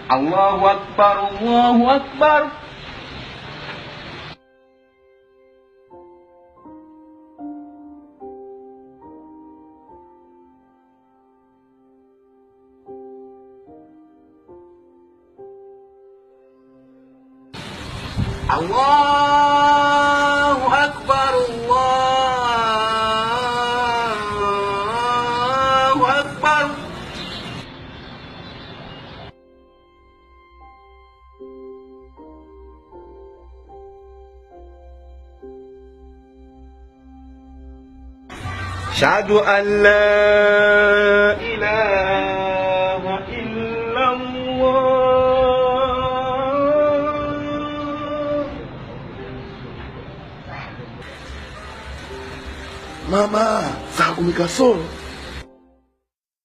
Allahu akbar, Allahu akbar. Allahu akbar, Allahu akbar. Asyhadu an la ilaha illallah. Mama, sa kumikaso.